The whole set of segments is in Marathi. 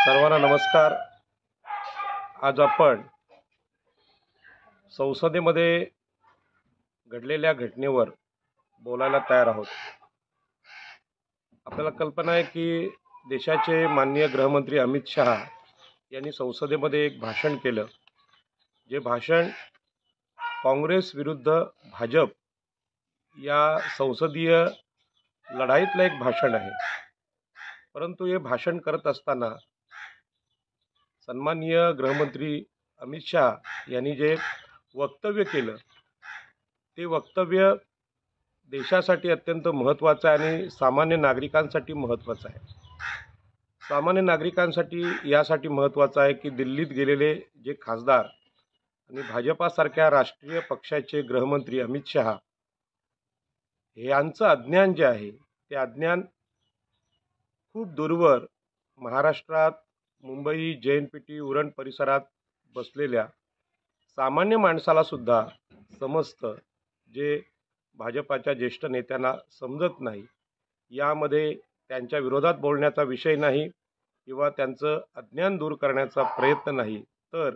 सर्वांना नमस्कार। आज आपण संसदेमध्ये घडलेल्या घटनेवर बोलायला तयार आहोत। आपल्याला कल्पना आहे की देशाचे माननीय गृहमंत्री अमित शहा यांनी संसदेमध्ये एक भाषण केलं, जे भाषण काँग्रेस विरुद्ध भाजप या संसदीय लढाईतलं एक भाषण आहे। परंतु हे भाषण करत असताना सन्माननीय गृहमंत्री अमित शहा यांनी जे वक्तव्य केलं ते वक्तव्य देशासाठी अत्यंत महत्त्वाचं आहे आणि सामान्य नागरिकांसाठी महत्त्वाचं आहे। सामान्य नागरिकांसाठी यासाठी महत्त्वाचं आहे की दिल्लीत गेलेले जे खासदार आणि भाजपासारख्या राष्ट्रीय पक्षाचे गृहमंत्री अमित शहा यांचं अज्ञान जे आहे ते अज्ञान खूप दूरवर महाराष्ट्रात मुंबई JNPT उरण परिसरात बसलेल्या सामान्य माणसाला सुद्धा समजतं, जे भाजपाच्या ज्येष्ठ नेत्यांना समजत नाही। यामध्ये त्यांच्या विरोधात बोलण्याचा विषय नाही किंवा त्यांचं अज्ञान दूर करण्याचा प्रयत्न नाही, तर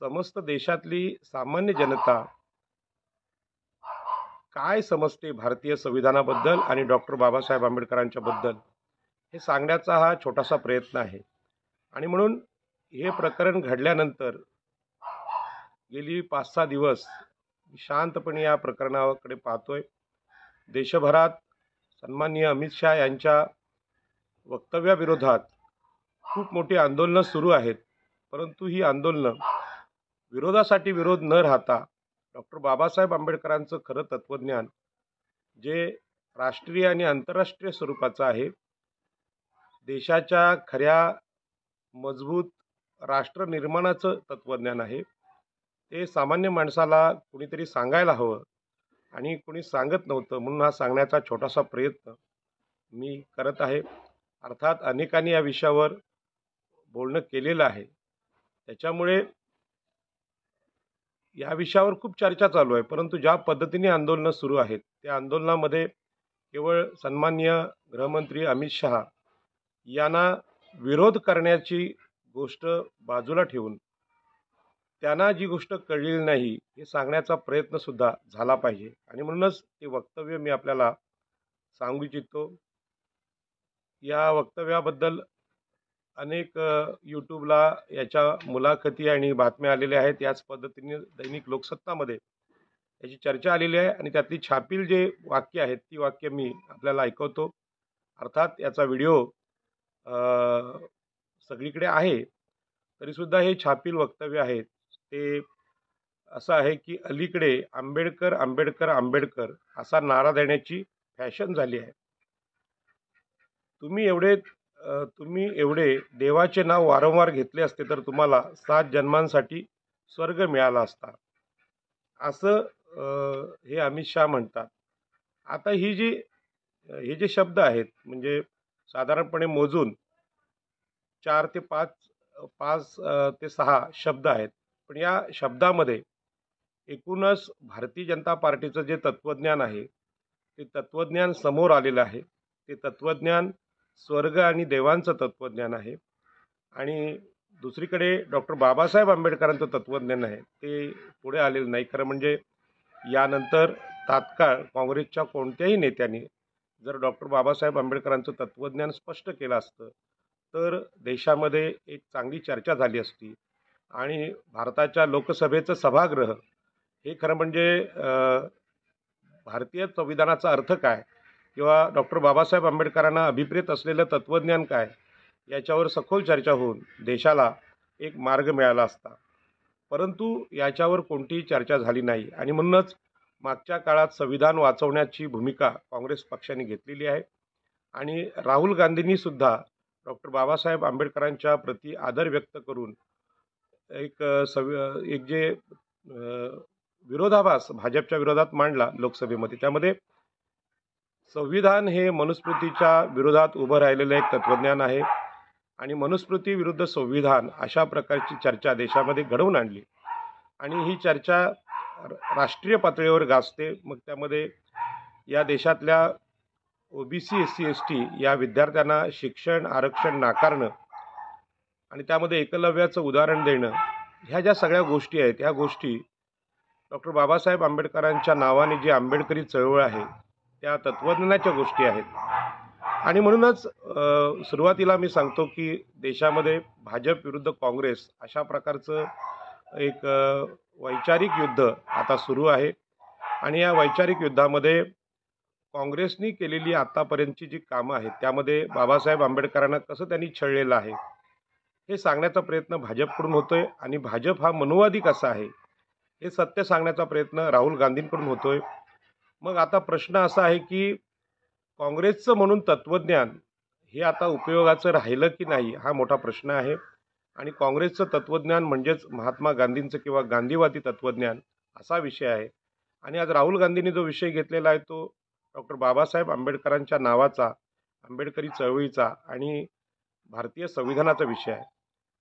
समस्त देशातली सामान्य जनता काय समजते भारतीय संविधानाबद्दल आणि डॉक्टर बाबासाहेब आंबेडकरांच्या बद्दल हे सांगण्याचा हा छोटासा प्रयत्न आहे। आणि म्हणून हे प्रकरण घडल्यानंतर गेली 5-6 दिवस शांतपणे या प्रकरणाकडे पाहतोय। देशभरात सन्माननीय अमित शहा यांच्या वक्तव्याविरोधात खूप मोठी आंदोलनं सुरू आहेत, परंतु ही आंदोलनं विरोधासाठी विरोध न राहता डॉक्टर बाबासाहेब आंबेडकरांचं खरं तत्त्वज्ञान जे राष्ट्रीय आणि आंतरराष्ट्रीय स्वरूपाचं आहे, देशाच्या खऱ्या मजबूत राष्ट्र निर्माणाचं तत्त्वज्ञान आहे, ते सामान्य माणसाला कुणीतरी सांगायला हवं आणि कुणी सांगत नव्हतं, म्हणून हा सांगण्याचा छोटासा प्रयत्न मी करत आहे। अर्थात अनेकांनी या विषयावर बोलणं केलेलं आहे, त्याच्यामुळे या विषयावर खूप चर्चा चालू आहे। परंतु ज्या पद्धतीने आंदोलनं सुरू आहेत त्या आंदोलनामध्ये केवळ सन्माननीय गृहमंत्री अमित शहा यांना विरोध करण्याची गोष्ट बाजूला ठेवून त्यांना जी गोष्ट कळलेली नाही हे सांगण्याचा प्रयत्न सुद्धा झाला पाहिजे। आणि म्हणूनच ते वक्तव्य मी आपल्याला सांगू इच्छितो। या वक्तव्याबद्दल अनेक यूट्यूबला याच्या मुलाखती आणि बातम्या आलेल्या आहेत। याच पद्धतीने दैनिक लोकसत्तामध्ये याची चर्चा आलेली आहे आणि त्यातली छापील जे वाक्य आहेत ती वाक्य मी आपल्याला ऐकवतो। अर्थात याचा व्हिडिओ सगळीकडे आहे, तरीसुद्धा हे छापील वक्तव्य आहेत ते असं आहे की अलीकडे आंबेडकर आंबेडकर आंबेडकर असा नारा देण्याची फॅशन झाली आहे। तुम्ही एवढे देवाचे नाव वारंवार घेतले असते तर तुम्हाला 7 जन्मांसाठी स्वर्ग मिळाला असता, असं हे अमित शहा म्हणतात। आता हे जे शब्द आहेत म्हणजे साधारणपणे मोजून 4 ते 5 ते 6 शब्द आहेत, पण या शब्दामध्ये एकूणच भारतीय जनता पार्टीचं जे तत्त्वज्ञान आहे ते तत्त्वज्ञान समोर आलेलं आहे। ते तत्त्वज्ञान स्वर्ग आणि देवांचं तत्त्वज्ञान आहे आणि दुसरीकडे डॉक्टर बाबासाहेब आंबेडकरांचं तत्त्वज्ञान आहे ते पुढे आलेलं नाही। खरं म्हणजे यानंतर तात्काळ काँग्रेसच्या कोणत्याही नेत्याने जर डॉक्टर बाबासाहेब आंबेडकरांचं तत्त्वज्ञान स्पष्ट केलं असतं तर देशामध्ये एक चांगली चर्चा झाली असती आणि भारताच्या लोकसभेचं सभागृह हे खरं म्हणजे भारतीय संविधानाचा अर्थ काय किंवा डॉक्टर बाबासाहेब आंबेडकरांना अभिप्रेत असलेलं तत्त्वज्ञान काय याच्यावर सखोल चर्चा होऊन देशाला एक मार्ग मिळाला असता, परंतु याच्यावर कोणतीही चर्चा झाली नाही। आणि म्हणूनच मागच्या काळात संविधान वाचवण्याची भूमिका काँग्रेस पक्षाने घेतलेली आहे आणि राहुल गांधींनी सुद्धा डॉक्टर बाबासाहेब आंबेडकरांच्या प्रती आदर व्यक्त करून एक जे विरोधाभास भाजपच्या विरोधात मांडला लोकसभेमध्ये, त्यामध्ये संविधान हे मनुस्मृतीच्या विरोधात उभं राहिलेलं एक तत्त्वज्ञान आहे आणि मनुस्मृती विरुद्ध संविधान अशा प्रकारची चर्चा देशामध्ये घडवून आणली आणि ही चर्चा राष्ट्रीय पातळीवर गाजते। मग त्यामध्ये या देशातल्या OBC SC ST या विद्यार्थ्यांना शिक्षण आरक्षण नाकारणं आणि त्यामध्ये एकलव्याचं उदाहरण देणं, ह्या ज्या सगळ्या गोष्टी आहेत, ह्या गोष्टी डॉक्टर बाबासाहेब आंबेडकरांच्या नावाने जी आंबेडकरी चळवळ आहे, त्या तत्त्वज्ञानाच्या गोष्टी आहेत. आणि म्हणूनच सुरुवातीला मी सांगतो की देशामध्ये भाजप विरुद्ध काँग्रेस अशा प्रकारचं एक वैचारिक युद्ध आता सुरू आहे. आणि या वैचारिक युद्धामध्ये काँग्रेसनी केलेली आतापर्यंतची जी कामं आहेत, त्यामध्ये बाबासाहेब आंबेडकरांना कसं त्यांनी छळलेलं आहे, हे सांगण्याचा प्रयत्न भाजपकडून होतोय. आणि भाजप हा मनुवादी कसा आहे, हे सत्य सांगण्याचा प्रयत्न राहुल गांधींकडून होतोय. मग आता प्रश्न असा आहे की काँग्रेसचं म्हणून तत्त्वज्ञान हे आता उपयोगाचं राहिलं की नाही, हा मोठा प्रश्न आहे. आणि काँग्रेसचं तत्त्वज्ञान म्हणजेच महात्मा गांधींचं किंवा गांधीवादी तत्त्वज्ञान असा विषय आहे. आणि आज राहुल गांधींनी जो विषय घेतलेला आहे तो डॉक्टर बाबासाहेब आंबेडकरांच्या नावाचा, आंबेडकरी चळवळीचा आणि भारतीय संविधानाचा विषय आहे.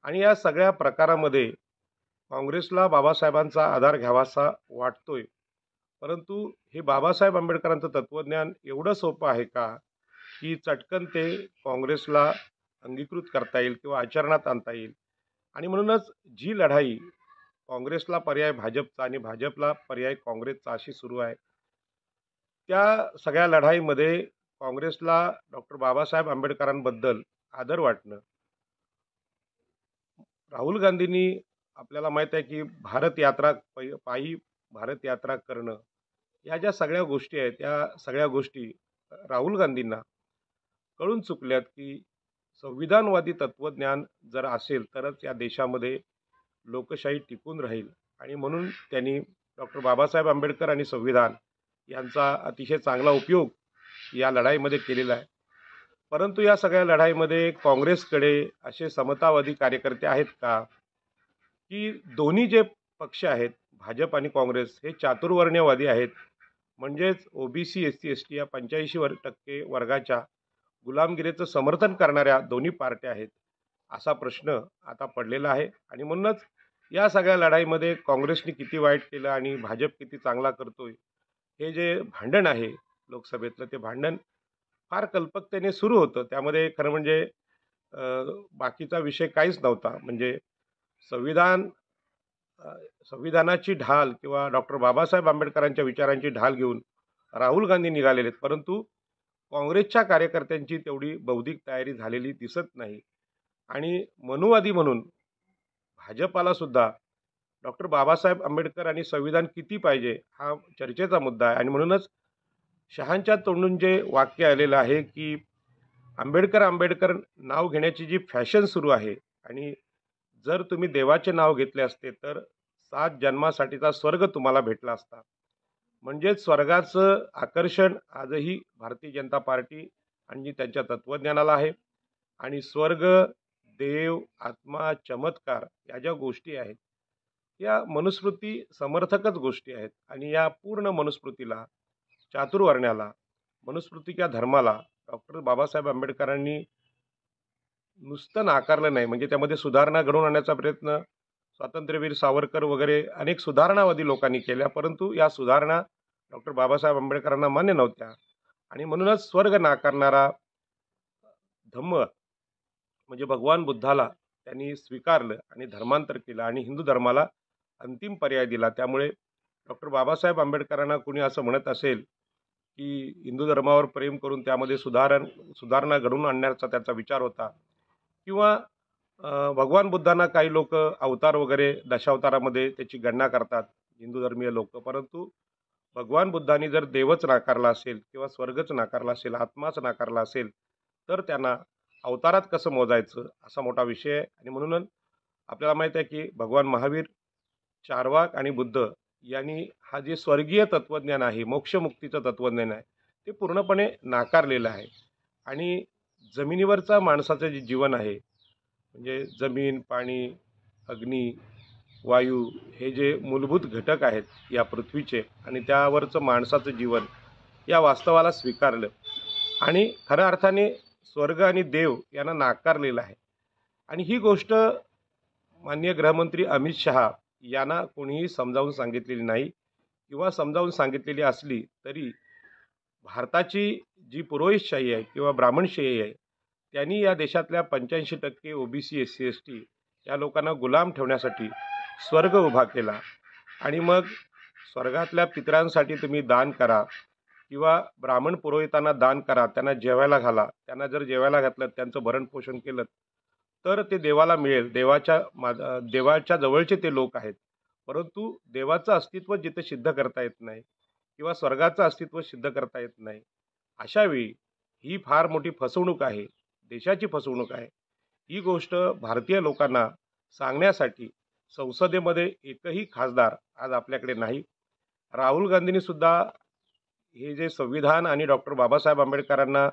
आणि या सगळ्या प्रकारामध्ये काँग्रेसला बाबासाहेबांचा आधार घ्यावासा वाटतोय. परंतु हे बाबासाहेब आंबेडकरांचं तत्त्वज्ञान एवढं सोपं आहे का की चटकन ते काँग्रेसला अंगीकृत करता येईल किंवा आचरणात आणता येईल. आणि म्हणूनच जी लढाई काँग्रेसला पर्याय भाजपचा आणि भाजपला पर्याय काँग्रेसचा अशी सुरू आहे, त्या सगळ्या लढाईमध्ये काँग्रेसला डॉक्टर बाबासाहेब आंबेडकरांबद्दल आदर वाटणं. राहुल गांधींनी, आपल्याला माहीत आहे की भारत यात्रा, पायी भारत यात्रा करणं, या ज्या सगळ्या गोष्टी आहेत, त्या सगळ्या गोष्टी राहुल गांधींना कळून चुकल्यात की संविधानवादी तत्त्वज्ञान जर असेल तरच या देशामध्ये लोकशाही टिकून राहील. आणि म्हणून त्यांनी डॉक्टर बाबासाहेब आंबेडकर आणि संविधान यांचा अतिशय चांगला उपयोग या लढाईमध्ये केलेला आहे. परंतु या सगळ्या लढाईमध्ये काँग्रेसकडे असे समतावादी कार्यकर्ते आहेत का, की दोन्ही जे पक्ष आहेत भाजप आणि काँग्रेस हे चातुर्वर्ण्यवादी आहेत, म्हणजेच ओबीसी एससी एसटी या 85% वर्गाच्या गुलामगिरीचं समर्थन करणाऱ्या दोन्ही पार्ट्या आहेत, असा प्रश्न आता पडलेला आहे. आणि म्हणूनच या सगळ्या लढाईमध्ये काँग्रेसने किती वाईट केलं आणि भाजप किती चांगला करतोय, हे जे भांडण आहे लोकसभेतलं, ते भांडण फार कल्पकतेने सुरू होतं. त्यामध्ये खरं म्हणजे बाकीचा विषय काहीच नव्हता. म्हणजे संविधान संविधानाची ढाल किंवा डॉक्टर बाबासाहेब आंबेडकरांच्या विचारांची ढाल घेऊन राहुल गांधी निघालेले आहेत, परंतु काँग्रेसच्या कार्यकर्त्यांची तेवढी बौद्धिक तयारी झालेली दिसत नाही. आणि मनुवादी म्हणून भाजपाला सुद्धा डॉक्टर बाबासाहेब आंबेडकर आणि संविधान किती पाहिजे हा चर्चेचा मुद्दा आहे. आणि म्हणूनच शहांच्या तोंडून जे वाक्य आलेलं आहे की आंबेडकर आंबेडकर नाव घेण्याची जी फॅशन सुरू आहे, आणि जर तुम्ही देवाचे नाव घेतले असते तर 7 जन्मासाठीचा स्वर्ग तुम्हाला भेटला असता. म्हणजेच स्वर्गाचं आकर्षण आजही भारतीय जनता पार्टी आणि त्यांच्या तत्त्वज्ञानाला आहे. आणि स्वर्ग, देव, आत्मा, चमत्कार या ज्या गोष्टी आहेत, या मनुस्मृती समर्थकच गोष्टी आहेत. आणि या पूर्ण मनुस्मृतीला, चातुर्वर्ण्याला, मनुस्मृतीच्या धर्माला डॉक्टर बाबासाहेब आंबेडकरांनी नुसतं नाकारलं नाही, म्हणजे त्यामध्ये सुधारणा घडवून आणण्याचा प्रयत्न स्वातंत्र्यवीर सावरकर वगैरे अनेक सुधारणावादी लोकांनी केल्या, परंतु या सुधारणा डॉक्टर बाबासाहेब आंबेडकरांना मान्य नव्हत्या. आणि म्हणूनच स्वर्ग नाकारणारा धम्म म्हणजे भगवान बुद्धाला त्यांनी स्वीकारलं आणि धर्मांतर केलं आणि हिंदू धर्माला अंतिम पर्याय दिला. त्यामुळे डॉक्टर बाबासाहेब आंबेडकरांना कुणी असं म्हणत असेल की हिंदू धर्मावर प्रेम करून त्यामध्ये सुधारणा घडवून आणण्याचा त्याचा विचार होता, किंवा भगवान बुद्धांना काही लोक अवतार वगैरे दशावतारामध्ये त्याची गणना करतात हिंदू धर्मीय लोक, परंतु भगवान बुद्धांनी जर देवच नाकारला असेल किंवा स्वर्गच नाकारला असेल, आत्माच नाकारला असेल, तर त्यांना अवतारात कसं मोजायचं असा मोठा विषय आहे. आणि म्हणून आपल्याला माहीत आहे की भगवान महावीर, चार्वाक आणि बुद्ध यांनी हा जे स्वर्गीय तत्त्वज्ञान आहे, मोक्षमुक्तीचं तत्त्वज्ञान आहे, ते पूर्णपणे नाकारलेलं आहे. आणि जमिनीवरचा माणसाचं जे जीवन आहे, म्हणजे जमीन, पाणी, अग्नी, वायू हे जे मूलभूत घटक आहेत या पृथ्वीचे, आणि त्यावरचं माणसाचं जीवन, या वास्तवाला स्वीकारलं आणि खऱ्या अर्थाने स्वर्ग आणि देव यांना नाकारलेलं आहे. आणि ही गोष्ट माननीय गृहमंत्री अमित शहा यांना कोणीही समजावून सांगितलेली नाही, किंवा समजावून सांगितलेली असली तरी भारताची जी पुरोहितशाही आहे किंवा ब्राह्मणशाही आहे, त्यांनी या देशातल्या 85% ओबीसी SC ST या लोकांना गुलाम ठेवण्यासाठी स्वर्ग उभा केला आणि मग स्वर्गातल्या पितरांसाठी तुम्ही दान करा किंवा ब्राह्मण पुरोहितांना दान करा, त्यांना जेवायला घाला. त्यांना जर जेवायला घातलं, त्यांचं भरणपोषण केलं तर ते देवाला मिळेल. देवाच्या जवळचे ते लोक आहेत. परंतु देवाचं अस्तित्व जिथे सिद्ध करता येत नाही किंवा स्वर्गाचं अस्तित्व सिद्ध करता येत नाही, अशावेळी ही फार मोठी फसवणूक आहे, देशाची फसवणूक आहे. ही गोष्ट भारतीय लोकांना सांगण्यासाठी संसदेमध्ये एकही खासदार आज आपल्याकडे नाही. राहुल गांधींनी सुद्धा हे जे संविधान आणि डॉक्टर बाबासाहेब आंबेडकरांना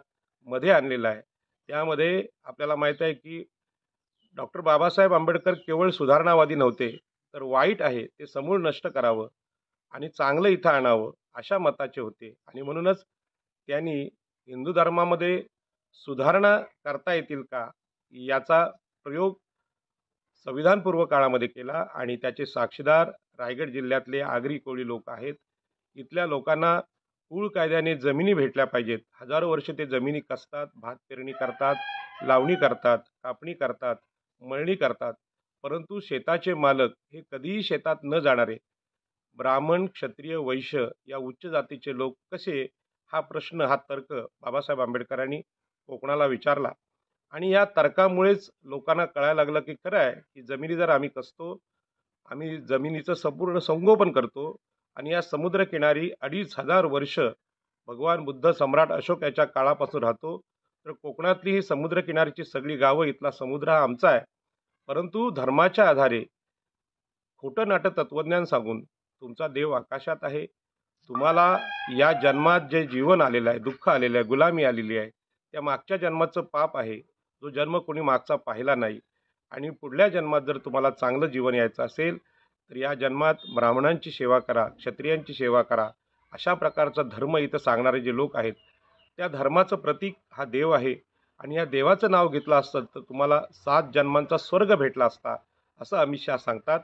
मध्ये आणलेलं आहे, त्यामध्ये आपल्याला माहीत आहे की डॉक्टर बाबासाहेब आंबेडकर केवळ सुधारणावादी नव्हते, तर वाईट आहे ते समूळ नष्ट करावं आणि चांगलं इथं आणावं अशा मताचे होते. आणि म्हणूनच त्यांनी हिंदू धर्मामध्ये सुधारणा करता येतील का याचा प्रयोग संविधानपूर्व काळामध्ये केला आणि त्याचे साक्षीदार रायगड जिल्ह्यातले आगरी कोळी लोक आहेत. इथल्या लोकांना कुळ कायद्याने जमिनी भेटल्या पाहिजेत. हजारो वर्ष ते जमिनी कसतात, भात पेरणी करतात, लावणी करतात, कापणी करतात, मळणी करतात. परंतु शेताचे मालक हे कधीही शेतात न जाणारे ब्राह्मण, क्षत्रिय, वैश्य या उच्च जातीचे लोक कसे, हा प्रश्न, हा तर्क बाबासाहेब आंबेडकरांनी कोकणाला विचारला. आणि या तर्कामुळेच लोकांना कळायला लागलं की खरं आहे की जमिनी जर आम्ही कसतो, आम्ही जमिनीचं संपूर्ण संगोपन करतो आणि या समुद्रकिनारी 2500 वर्ष भगवान बुद्ध, सम्राट अशोक याच्या काळापासून राहतो, तर कोकणातली ही समुद्रकिनारीची सगळी गावं, इथला समुद्र हा आमचा आहे. परंतु धर्माच्या आधारे खोटं नाटं तत्वज्ञान सांगून तुमचा देव आकाशात आहे, तुम्हाला या जन्मात जे जीवन आलेलं आहे, दुःख आलेलं आहे, गुलामी आलेली आहे, त्या मागच्या जन्माचं पाप आहे, जो जन्म कोणी मागचा पाहिला नाही. आणि पुढल्या जन्मात जर तुम्हाला चांगलं जीवन यायचं असेल तर या जन्मात ब्राह्मणांची सेवा करा, क्षत्रियांची सेवा करा. अशा प्रकारचा धर्म इथं सांगणारे जे लोक आहेत, त्या धर्माचं प्रतीक हा देव आहे. आणि या देवाचं नाव घेतलं असतं तर तुम्हाला 7 जन्मांचा स्वर्ग भेटला असता, असं अमित शहा सांगतात.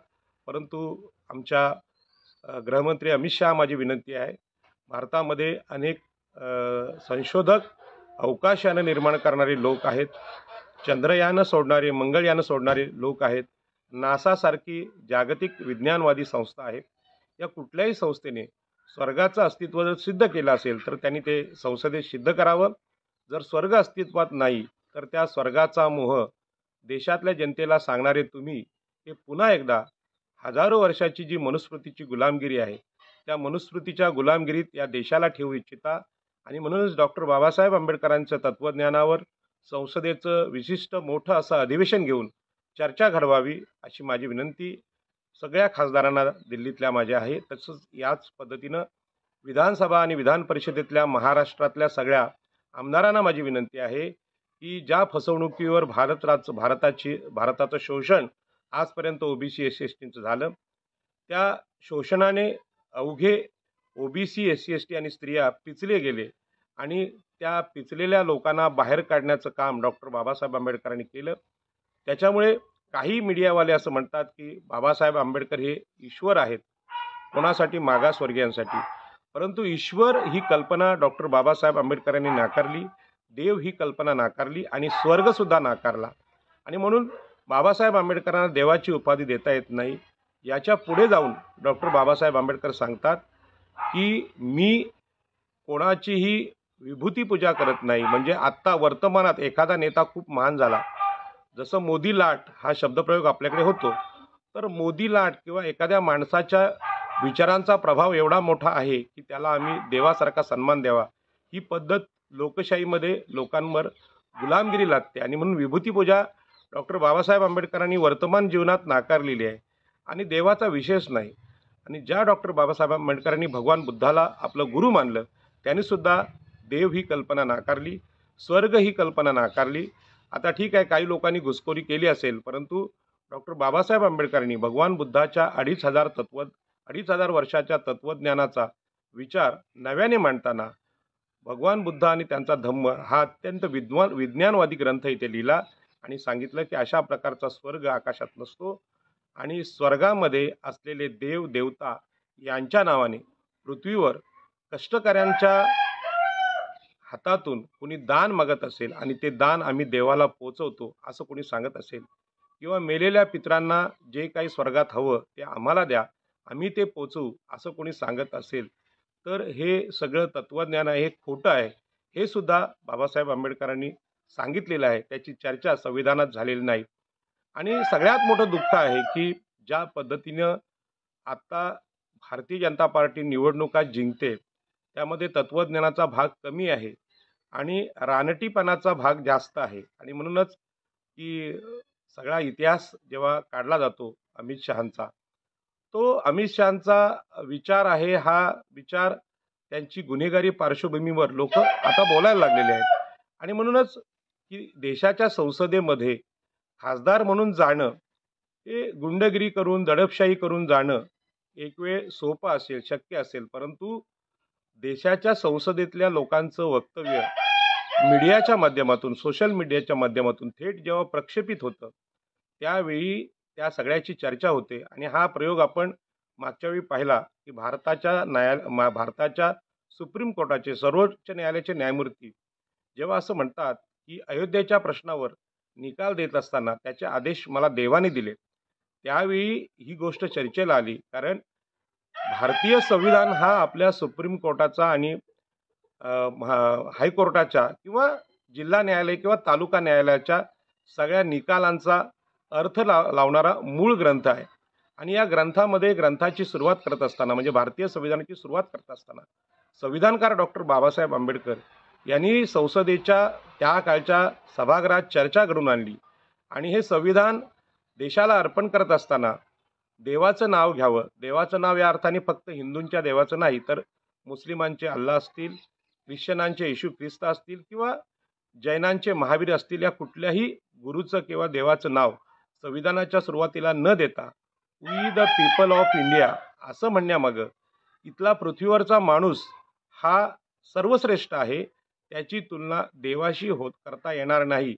परंतु आमच्या गृहमंत्री अमित शहा, माझी विनंती आहे, भारतामध्ये अनेक संशोधक, अवकाशयानं निर्माण करणारे लोक आहेत, चंद्रयानं सोडणारे, मंगळयानं सोडणारे लोक आहेत, नासासारखी जागतिक विज्ञानवादी संस्था आहे. या कुठल्याही संस्थेने स्वर्गाचं अस्तित्व जर सिद्ध केलं असेल तर त्यांनी ते संसदेत सिद्ध करावं. जर स्वर्ग अस्तित्वात नाही तर त्या स्वर्गाचा मोह देशातल्या जनतेला सांगणारे तुम्ही हे पुन्हा एकदा हजारो वर्षाची जी मनुस्मृतीची गुलामगिरी आहे, त्या मनुस्मृतीच्या गुलामगिरीत या देशाला ठेवू इच्छिता. आणि म्हणूनच डॉक्टर बाबासाहेब आंबेडकरांच्या तत्त्वज्ञानावर संसदेचं विशिष्ट मोठं असं अधिवेशन घेऊन चर्चा घडवावी अशी माझी विनंती सगळ्या खासदारांना दिल्लीतल्या माझ्या आहे. तसंच याच पद्धतीनं विधानसभा आणि विधान परिषदेतल्या महाराष्ट्रातल्या सगळ्या आमदारांना माझी विनंती आहे की ज्या फसवणुकीवर भारताचं शोषण आजपर्यंत ओबीसी SC STचं झालं, त्या शोषणाने अवघे ओबीसी SC ST आणि स्त्रिया पिचले गेले आणि त्या पिचलेल्या लोकांना बाहेर काढण्याचं काम डॉक्टर बाबासाहेब आंबेडकरांनी केलं. त्याच्यामुळे काही मीडियावाले असं म्हणतात की बाबासाहेब आंबेडकर हे ईश्वर आहेत, कोणासाठी, मागासवर्गीयांसाठी. परंतु ईश्वर ही कल्पना डॉक्टर बाबासाहेब आंबेडकरांनी नाकारली, देव ही कल्पना नाकारली आणि स्वर्गसुद्धा नाकारला. आणि म्हणून बाबासाहेब आंबेडकरांना देवाची उपाधी देता येत नाही. याच्या पुढे जाऊन डॉक्टर बाबासाहेब आंबेडकर सांगतात की मी कोणाचीही विभूती पूजा करत नाही. म्हणजे आत्ता वर्तमानात एखादा नेता खूप महान झाला, जसं मोदी लाट हा शब्दप्रयोग आपल्याकडे होतो, तर मोदी लाट किंवा एखाद्या माणसाच्या विचारांचा प्रभाव एवढा मोठा आहे की त्याला आम्ही देवासारखा सन्मान द्यावा, ही पद्धत लोकशाहीमध्ये लोकांवर गुलामगिरी लागते. आणि म्हणून विभूती पूजा डॉक्टर बाबासाहेब आंबेडकरांनी वर्तमान जीवनात नाकारलेली आहे आणि देवाचा विशेष नाही. आणि ज्या डॉक्टर बाबासाहेब आंबेडकरांनी भगवान बुद्धाला आपलं गुरु मानलं, त्यांनीसुद्धा देव ही कल्पना नाकारली, स्वर्ग ही कल्पना नाकारली. आता ठीक आहे, काही घुसखोरी केली असेल, परंतु डॉक्टर बाबासाहेब आंबेडकरांनी भगवान बुद्धाच्या 2500 वर्षाच्या तत्त्वज्ञानाचा विचार नव्याने मांडताना भगवान बुद्ध आणि त्यांचा धम्म हा अत्यंत विज्ञानवादी ग्रंथ इथे लिहिला आणि सांगितलं की अशा प्रकारचा स्वर्ग आकाशात नसतो आणि स्वर्गामध्ये असलेले देव देवता यांच्या नावाने पृथ्वीवर कष्टकऱ्यांच्या हातातून कुणी दान मागत असेल आणि ते दान आम्ही देवाला पोचवतो असं कुणी सांगत असेल, किंवा मेलेल्या पितरांना जे काही स्वर्गात हवं ते आम्हाला द्या, आम्ही ते पोचवू असं कोणी सांगत असेल, तर हे सगळं तत्त्वज्ञान आहे, हे खोटं आहे. हे सुद्धा बाबासाहेब आंबेडकरांनी सांगितलेलं आहे. त्याची चर्चा संविधानात झालेली नाही. आणि सगळ्यात मोठं दुःख आहे, की ज्या पद्धतीनं आता भारतीय जनता पार्टी निवडणुका जिंकते, त्यामध्ये तत्त्वज्ञानाचा भाग कमी आहे आणि रानटीपणाचा भाग जास्त आहे. आणि म्हणूनच की सगळा इतिहास जेव्हा काढला जातो अमित शहांचा, तो अमित शहांचा विचार आहे, हा विचार त्यांची गुन्हेगारी पार्श्वभूमीवर लोक आता बोलायला लागलेले आहेत. आणि म्हणूनच की देशाच्या संसदेमध्ये खासदार म्हणून जाणं, हे गुंडगिरी करून दडपशाही करून जाणं एक वेळ सोपं असेल, शक्य असेल, परंतु देशाच्या संसदेतल्या लोकांचं वक्तव्य मीडियाच्या माध्यमातून, सोशल मीडियाच्या माध्यमातून थेट जेव्हा प्रक्षेपित होतं, त्यावेळी त्या सगळ्याची चर्चा होते. आणि हा प्रयोग आपण मागच्या वेळी पाहिला, की भारताच्या सुप्रीम कोर्टाचे, सर्वोच्च न्यायालयाचे न्यायमूर्ती जेव्हा असं म्हणतात, की अयोध्येच्या प्रश्नावर निकाल देत असताना त्याचे आदेश मला देवाने दिले, त्यावेळी ही गोष्ट चर्चेला आली. कारण भारतीय संविधान हा आपल्या सुप्रीम कोर्टाचा आणि हायकोर्टाच्या किंवा जिल्हा न्यायालय किंवा तालुका न्यायालयाच्या सगळ्या निकालांचा अर्थ लावणारा मूळ ग्रंथ आहे. आणि या ग्रंथाची सुरुवात करत असताना, म्हणजे भारतीय संविधानाची सुरुवात करत असताना, संविधानकार डॉक्टर बाबासाहेब आंबेडकर यांनी संसदेच्या त्या काळच्या सभागृहात चर्चा घडून आणली. आणि हे संविधान देशाला अर्पण करत असताना देवाचं नाव घ्यावं. देवाचं नाव या अर्थाने फक्त हिंदूंच्या देवाचं नाही, तर मुस्लिमांचे अल्लाह असतील, ख्रिश्चनांचे येशू ख्रिस्त असतील, किंवा जैनांचे महावीर असतील, या कुठल्याही गुरुचं किंवा देवाचं नाव संविधानाच्या सुरुवातीला न देता we the people of India असं म्हणण्यामागं इथला पृथ्वीवरचा माणूस हा सर्वश्रेष्ठ आहे, त्याची तुलना देवाशी करता येणार नाही,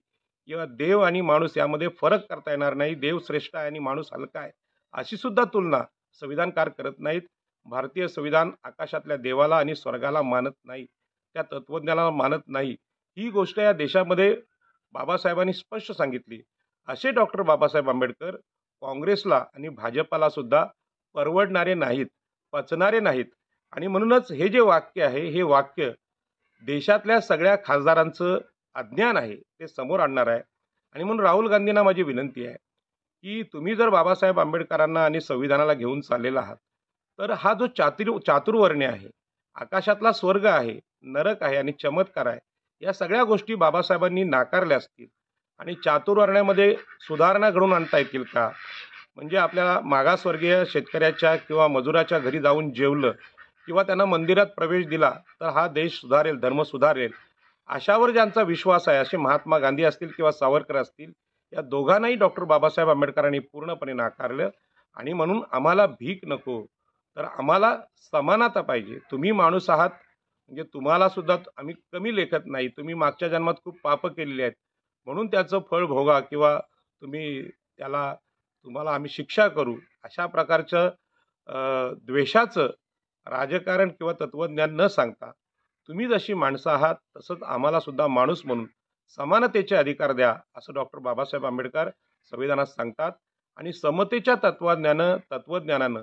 किंवा देव आणि माणूस यामध्ये फरक करता येणार नाही, देव श्रेष्ठ आहे आणि माणूस हलका आहे अशी सुद्धा तुलना संविधानकार करत नाहीत. भारतीय संविधान आकाशातल्या देवाला आणि स्वर्गाला मानत नाही, त्या तत्त्वज्ञानाला मानत नाही. ही गोष्ट या देशामध्ये बाबासाहेबांनी स्पष्ट सांगितली. असे डॉक्टर बाबासाहेब आंबेडकर काँग्रेसला आणि भाजपाला सुद्धा परवडणारे नाहीत, पचणारे नाहीत. आणि म्हणूनच हे जे वाक्य आहे, हे वाक्य देशातल्या सगळ्या खासदारांचं अज्ञान आहे ते समोर आणणार आहे. आणि म्हणून राहुल गांधींना माझी विनंती आहे, की तुम्ही जर बाबासाहेब आंबेडकरांना आणि संविधानाला घेऊन चाललेला आहात, तर हा जो चातुर्वर्ण्य आहे, आकाशातला स्वर्ग आहे, नरक आहे आणि चमत्कार आहे, या सगळ्या गोष्टी बाबासाहेबांनी नाकारल्या असतील. आणि चातुर्वर्ण्यामध्ये सुधारणा घडवून आणता येतील का? म्हणजे आपल्याला मागासवर्गीय शेतकऱ्याच्या किंवा मजुराच्या घरी जाऊन जेवलं किंवा त्यांना मंदिरात प्रवेश दिला तर हा देश सुधारेल, धर्म सुधारेल, अशावर ज्यांचा विश्वास आहे, असे महात्मा गांधी असतील किंवा सावरकर असतील, या दोघांनाही डॉक्टर बाबासाहेब आंबेडकरांनी पूर्णपणे नाकारलं. आणि म्हणून आम्हाला भीक नको, तर आम्हाला समानता पाहिजे. तुम्ही माणूस आहात, म्हणजे तुम्हाला सुद्धा आम्ही कमी लेखत नाही. तुम्ही मागच्या जन्मात खूप पापं केलेली आहेत, म्हणून त्याचं फळ भोगा, किंवा तुम्हाला आम्ही शिक्षा करू, अशा प्रकारचं द्वेषाचं राजकारण किंवा तत्त्वज्ञान न सांगता, तुम्ही जशी माणसं आहात तसंच आम्हाला सुद्धा माणूस म्हणून समानतेचे अधिकार द्या, असं डॉक्टर बाबासाहेब आंबेडकर संविधानात सांगतात. आणि समतेच्या तत्त्वज्ञानानं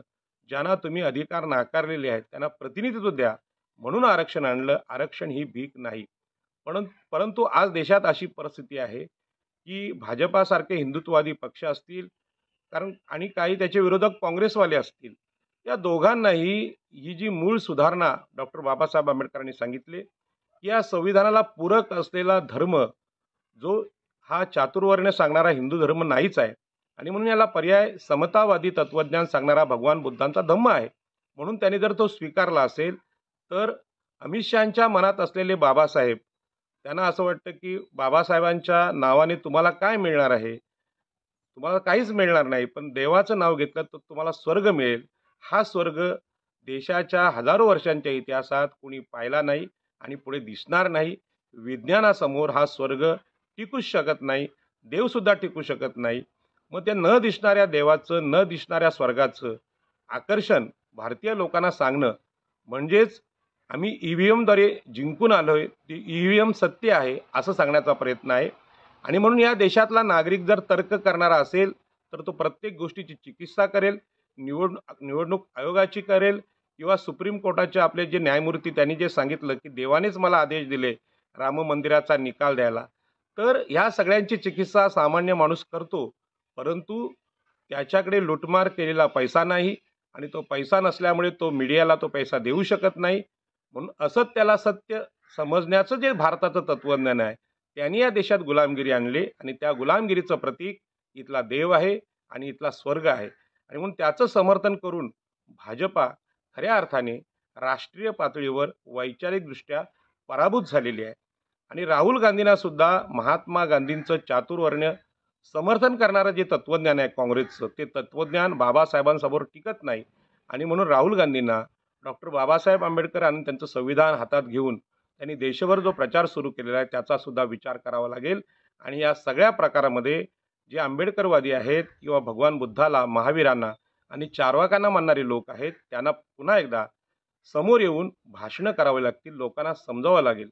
ज्यांना तुम्ही अधिकार नाकारलेले आहेत त्यांना प्रतिनिधित्व द्या, म्हणून आरक्षण आणलं. आरक्षण ही भीक नाही. परंतु आज देशात अशी परिस्थिती आहे, की भाजपासारखे हिंदुत्ववादी पक्ष असतील, आणि काही त्याचे विरोधक काँग्रेसवाले असतील, या दोघांनाही ही जी मूळ सुधारणा डॉक्टर बाबासाहेब आंबेडकरांनी सांगितले, की या संविधानाला पूरक असलेला धर्म जो हा चातुर्वर्ण्य सांगणारा हिंदू धर्म नाहीच आहे. आणि म्हणून याला पर्याय समतावादी तत्त्वज्ञान सांगणारा भगवान बुद्धांचा धम्म आहे. म्हणून त्यांनी जर तो स्वीकारला असेल, तर अमित शहांच्या मनात असलेले बाबासाहेब, त्यांना असं वाटतं की बाबासाहेबांच्या नावाने तुम्हाला काय मिळणार आहे? तुम्हाला काहीच मिळणार नाही, पण देवाचं नाव घेतलं तर तुम्हाला स्वर्ग मिळेल. हा स्वर्ग देशाच्या हजारो वर्षांच्या इतिहासात कोणी पाहिला नाही आणि पुढे दिसणार नाही. विज्ञानासमोर हा स्वर्ग टिकूच शकत नाही, देवसुद्धा टिकू शकत नाही. मग त्या न दिसणाऱ्या देवाचं, न दिसणाऱ्या स्वर्गाचं आकर्षण भारतीय लोकांना सांगणं म्हणजेच आम्ही EVMद्वारे जिंकून आलोय, ती EVM सत्य आहे असं सांगण्याचा प्रयत्न आहे. आणि म्हणून या देशातला नागरिक जर तर्क करणारा असेल तर तो प्रत्येक गोष्टीची चिकित्सा करेल, निवडणूक आयोगाची करेल किंवा सुप्रीम कोर्टाचे आपले जे न्यायमूर्ती त्यांनी जे सांगितलं की देवानेच मला आदेश दिले राम मंदिराचा निकाल द्यायला, तर ह्या सगळ्यांची चिकित्सा सामान्य माणूस करतो. परंतु त्याच्याकडे लुटमार केलेला पैसा नाही आणि तो पैसा नसल्यामुळे तो मीडियाला तो पैसा देऊ शकत नाही. म्हणून असत्याला सत्य समजण्याचं जे भारताचं तत्वज्ञान आहे त्यांनी या देशात गुलामगिरी आणली आणि त्या गुलामगिरीचं प्रतीक इथला देव आहे आणि इथला स्वर्ग आहे. आणि म्हणून त्याचं समर्थन करून भाजपा खऱ्या अर्थाने राष्ट्रीय पातळीवर वैचारिकदृष्ट्या पराभूत झालेली आहे. आणि राहुल गांधींना सुद्धा महात्मा गांधींचं चातुर्वर्ण्य समर्थन करणारं जे तत्वज्ञान आहे काँग्रेसचं, ते तत्वज्ञान बाबासाहेबांसमोर टिकत नाही. आणि म्हणून राहुल गांधींना डॉक्टर बाबासाहेब आंबेडकर आणि त्यांचं संविधान हातात घेऊन त्यांनी देशभर जो प्रचार सुरू केलेला आहे त्याचा सुद्धा विचार करावा लागेल. आणि या सगळ्या प्रकारामध्ये जे आंबेडकरवादी आहेत किंवा भगवान बुद्धाला, महावीरांना आणि चार्वाकांना मानणारे लोक आहेत त्यांना पुन्हा एकदा समोर येऊन भाषणं करावी लागतील, लोकांना समजावं लागेल.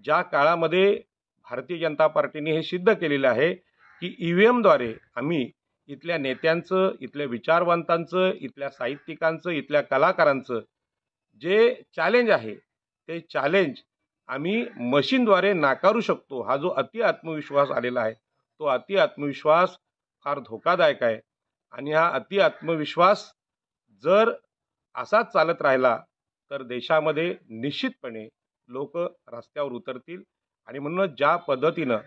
ज्या काळामध्ये भारतीय जनता पार्टीने हे सिद्ध केलेलं आहे की EVMद्वारे आम्ही इथल्या नेत्यांचं, इथल्या विचारवंतांचं, इथल्या साहित्यिकांचं, इथल्या कलाकारांचं जे चॅलेंज आहे ते चॅलेंज आम्ही मशीनद्वारे नाकारू शकतो. हा जो अति आत्मविश्वास आलेला आहे तो अति आत्मविश्वास फार धोकादायक आहे. आणि हा अति आत्मविश्वास जर असाच चालत राहिला तर देशामध्ये निश्चितपणे लोक रस्त्यावर उतरतील. आणि म्हणूनच ज्या पद्धतीनं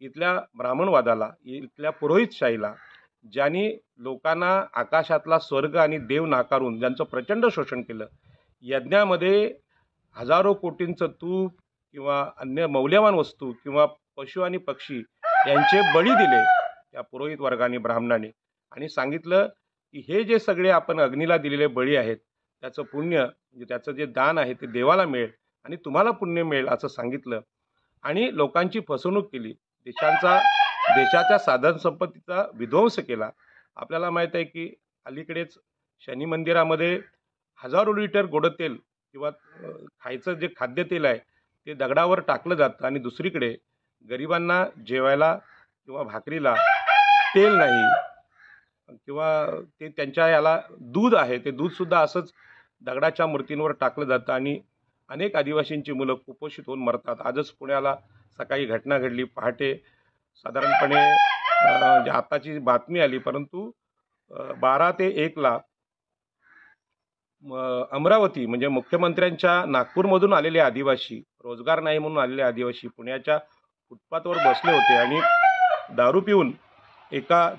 इथल्या ब्राह्मणवादाला, इथल्या पुरोहितशाहीला, ज्यांनी लोकांना आकाशातला स्वर्ग आणि देव नाकारून ज्यांचं प्रचंड शोषण केलं, यज्ञामध्ये हजारो कोटींचं तूप किंवा अन्य मौल्यवान वस्तू किंवा पशु आणि पक्षी यांचे बळी दिले त्या पुरोहित वर्गाने, ब्राह्मणाने, आणि सांगितलं की हे जे सगळे आपण अग्नीला दिलेले बळी आहेत त्याचं पुण्य म्हणजे त्याचं जे दान आहे ते देवाला मिळेल आणि तुम्हाला पुण्य मिळेल असं सांगितलं. आणि लोकांची फसवणूक केली, देशाच्या साधन संपत्तीचा विध्वंस केला. आपल्याला माहीत आहे की अलीकडेच शनी मंदिरामध्ये हजारो लिटर गोडतेल किंवा खायचं जे खाद्यतेल आहे ते दगडावर टाकलं जातं आणि दुसरीकडे गरिबांना जेवायला किंवा भाकरीला तेल नाही किंवा ते त्यांच्या याला दूध आहे ते दूधसुद्धा असंच दगडाच्या मूर्तींवर टाकलं जातं आणि अनेक आदिवासींची मुलं कुपोषित होऊन मरतात. आजच पुण्याला सकाळी घटना घडली, पहाटे साधारणपणे आताची बातमी आली, परंतु 12 ते 1ला अमरावती म्हणजे मुख्यमंत्र्यांच्या नागपूरमधून आलेले आदिवासी, रोजगार नाही म्हणून आलेले आदिवासी पुण्याच्या फुटपाथवर बसले होते आणि दारू पिऊन एका